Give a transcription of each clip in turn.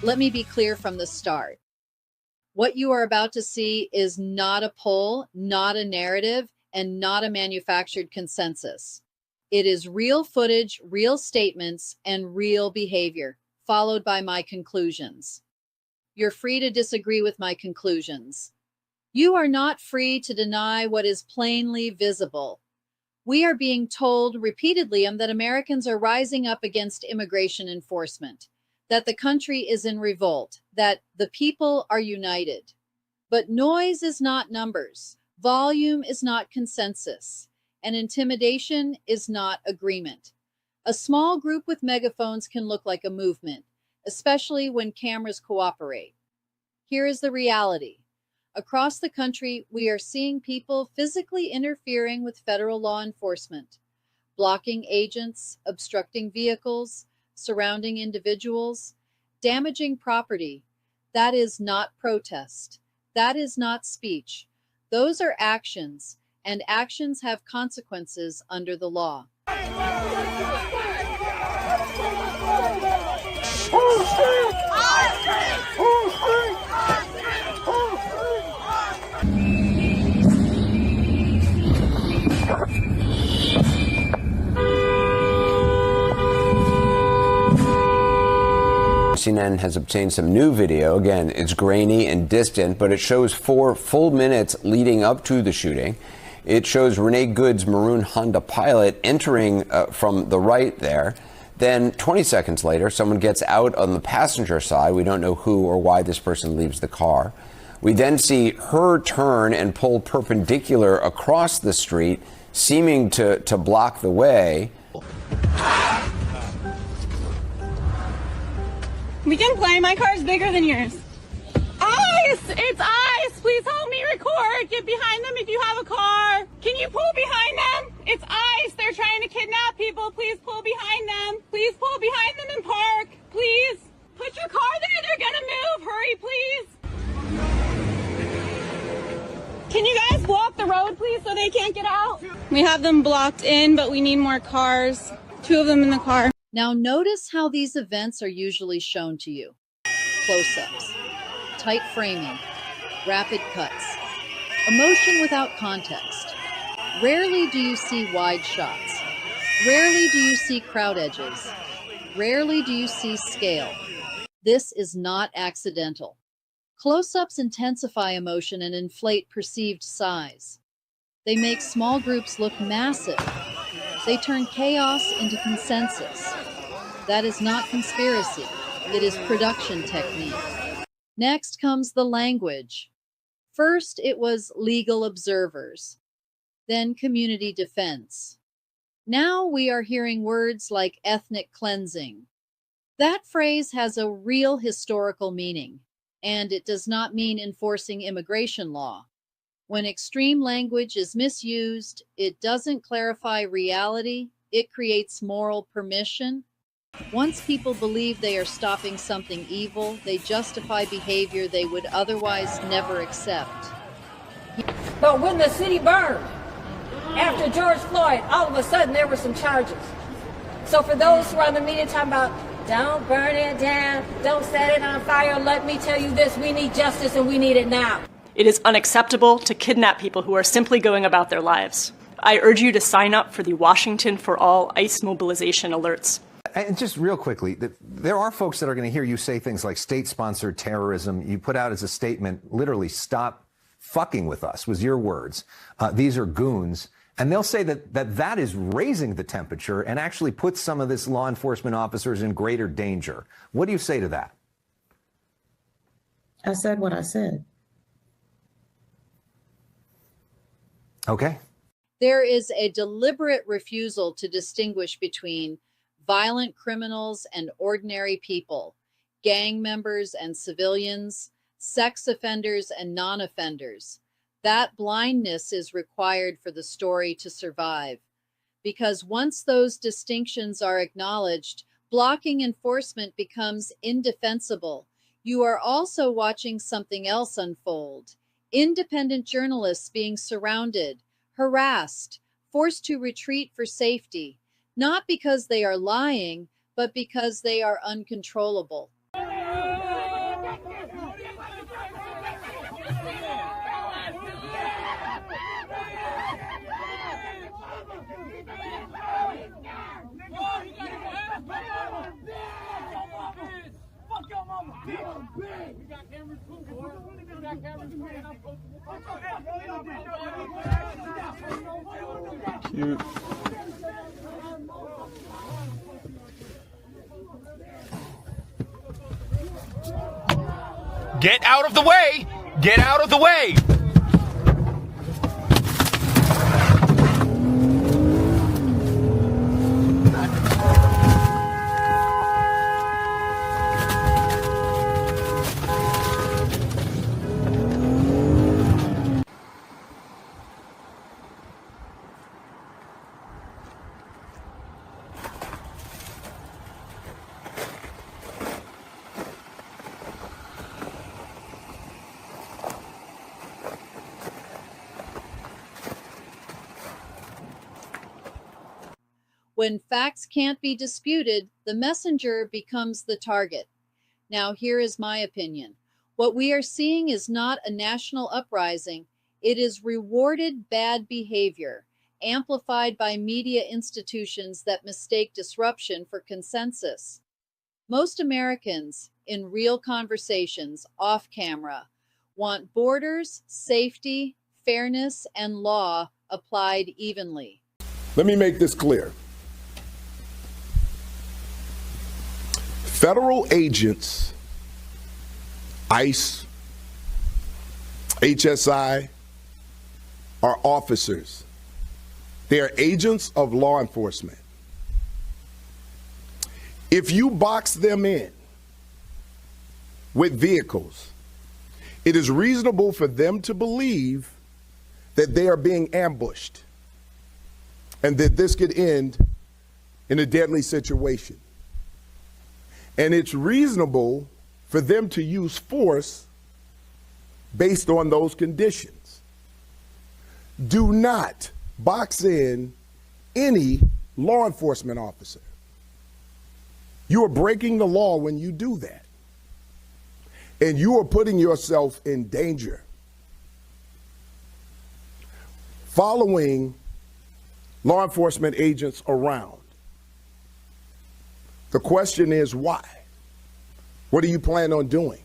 Let me be clear from the start. What you are about to see is not a poll, not a narrative, and not a manufactured consensus. It is real footage, real statements, and real behavior, followed by my conclusions. You're free to disagree with my conclusions. You are not free to deny what is plainly visible. We are being told repeatedly that Americans are rising up against immigration enforcement, that the country is in revolt, that the people are united. But noise is not numbers, volume is not consensus, and intimidation is not agreement. A small group with megaphones can look like a movement, especially when cameras cooperate. Here is the reality. Across the country, we are seeing people physically interfering with federal law enforcement, blocking agents, obstructing vehicles, surrounding individuals, damaging property. That is not protest. That is not speech. Those are actions, and actions have consequences under the law. CNN has obtained some new video. Again, it's grainy and distant, but it shows 4 full minutes leading up to the shooting. It shows Renee Good's maroon Honda Pilot entering from the right there. Then 20 seconds later, someone gets out on the passenger side. We don't know who or why this person leaves the car. We then see her turn and pull perpendicular across the street, seeming to block the way. We can play. My car's bigger than yours. ICE! It's ICE! Please help me record. Get behind them if you have a car. Can you pull behind them? It's ICE. They're trying to kidnap people. Please pull behind them. Please pull behind them and park. Please. Put your car there. They're gonna move. Hurry, please. Can you guys block the road, please, so they can't get out? We have them blocked in, but we need more cars. 2 of them in the car. Now notice how these events are usually shown to you. Close-ups, tight framing, rapid cuts, emotion without context. Rarely do you see wide shots. Rarely do you see crowd edges. Rarely do you see scale. This is not accidental. Close-ups intensify emotion and inflate perceived size. They make small groups look massive. They turn chaos into consensus. That is not conspiracy. It is production technique. Next comes the language. First, it was legal observers, then community defense. Now we are hearing words like ethnic cleansing. That phrase has a real historical meaning, and it does not mean enforcing immigration law. When extreme language is misused, it doesn't clarify reality, it creates moral permission. Once people believe they are stopping something evil, they justify behavior they would otherwise never accept. But when the city burned, after George Floyd, all of a sudden there were some charges. So for those who are on the media talking about, don't burn it down, don't set it on fire, let me tell you this, we need justice and we need it now. It is unacceptable to kidnap people who are simply going about their lives. I urge you to sign up for the Washington for All ICE mobilization alerts. And just real quickly, there are folks that are going to hear you say things like state-sponsored terrorism. You put out as a statement, literally, stop fucking with us, was your words. These are goons. And they'll say that is raising the temperature and actually puts some of this law enforcement officers in greater danger. What do you say to that? I said what I said. Okay. There is a deliberate refusal to distinguish between violent criminals and ordinary people, gang members and civilians, sex offenders and non-offenders. That blindness is required for the story to survive. Because once those distinctions are acknowledged, blocking enforcement becomes indefensible. You are also watching something else unfold. Independent journalists being surrounded, harassed, forced to retreat for safety, not because they are lying, but because they are uncontrollable. Cute. Get out of the way! Get out of the way! When facts can't be disputed, the messenger becomes the target. Now, here is my opinion. What we are seeing is not a national uprising. It is rewarded bad behavior, amplified by media institutions that mistake disruption for consensus. Most Americans, in real conversations, off camera, want borders, safety, fairness, and law applied evenly. Let me make this clear. Federal agents, ICE, HSI, are officers. They are agents of law enforcement. If you box them in with vehicles, it is reasonable for them to believe that they are being ambushed and that this could end in a deadly situation. And it's reasonable for them to use force based on those conditions. Do not box in any law enforcement officer. You are breaking the law when you do that. And you are putting yourself in danger. Following law enforcement agents around. The question is why? What do you plan on doing?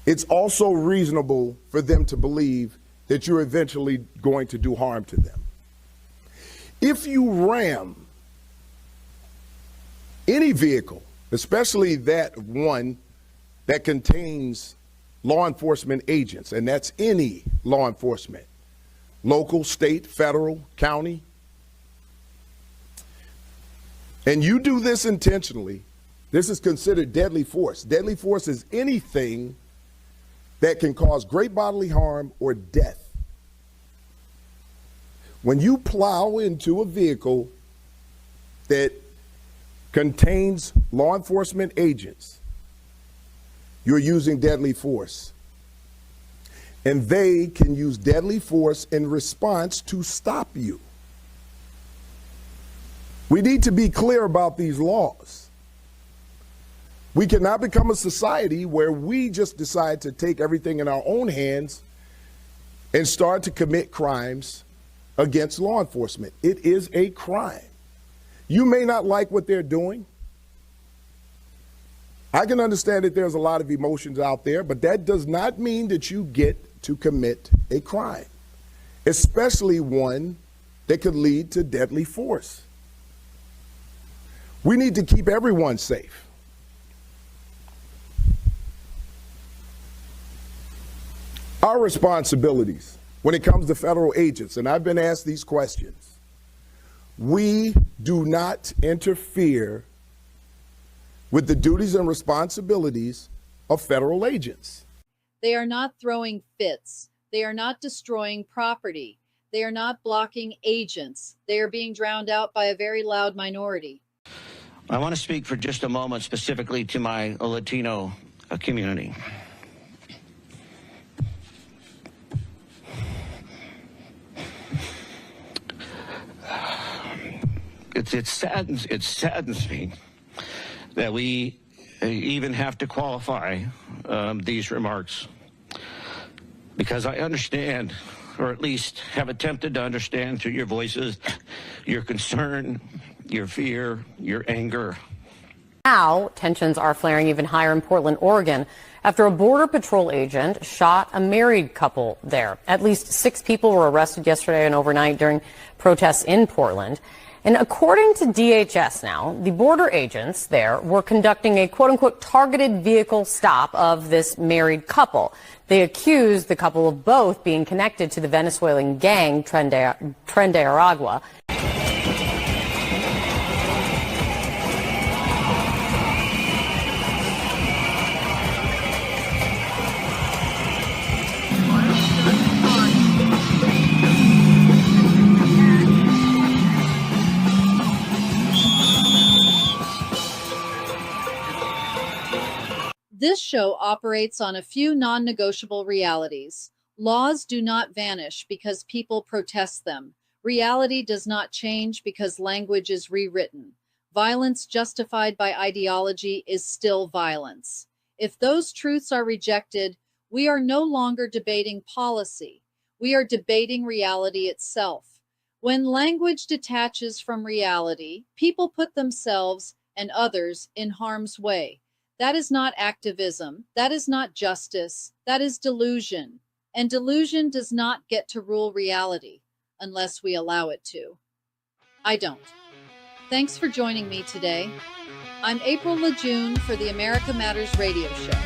It's also reasonable for them to believe that you're eventually going to do harm to them. If you ram any vehicle, especially that one that contains law enforcement agents, and that's any law enforcement, local, state, federal, county, and you do this intentionally, this is considered deadly force. Deadly force is anything that can cause great bodily harm or death. When you plow into a vehicle that contains law enforcement agents, you're using deadly force. And they can use deadly force in response to stop you. We need to be clear about these laws. We cannot become a society where we just decide to take everything in our own hands and start to commit crimes against law enforcement. It is a crime. You may not like what they're doing. I can understand that there's a lot of emotions out there, but that does not mean that you get to commit a crime, especially one that could lead to deadly force. We need to keep everyone safe. Our responsibilities when it comes to federal agents, and I've been asked these questions, we do not interfere with the duties and responsibilities of federal agents. They are not throwing fits. They are not destroying property. They are not blocking agents. They are being drowned out by a very loud minority. I want to speak for just a moment specifically to my Latino community. It saddens me that we even have to qualify these remarks, because I understand, or at least have attempted to understand through your voices, your concern, your fear, your anger. Now, tensions are flaring even higher in Portland, Oregon, after a Border Patrol agent shot a married couple there. At least 6 people were arrested yesterday and overnight during protests in Portland. And according to DHS now, the border agents there were conducting a quote-unquote targeted vehicle stop of this married couple. They accused the couple of both being connected to the Venezuelan gang Tren de Aragua. This show operates on a few non-negotiable realities. Laws do not vanish because people protest them. Reality does not change because language is rewritten. Violence justified by ideology is still violence. If those truths are rejected, we are no longer debating policy. We are debating reality itself. When language detaches from reality, people put themselves and others in harm's way. That is not activism. That is not justice. That is delusion. And delusion does not get to rule reality unless we allow it to. I don't. Thanks for joining me today. I'm April Lejeune for the America Matters radio show.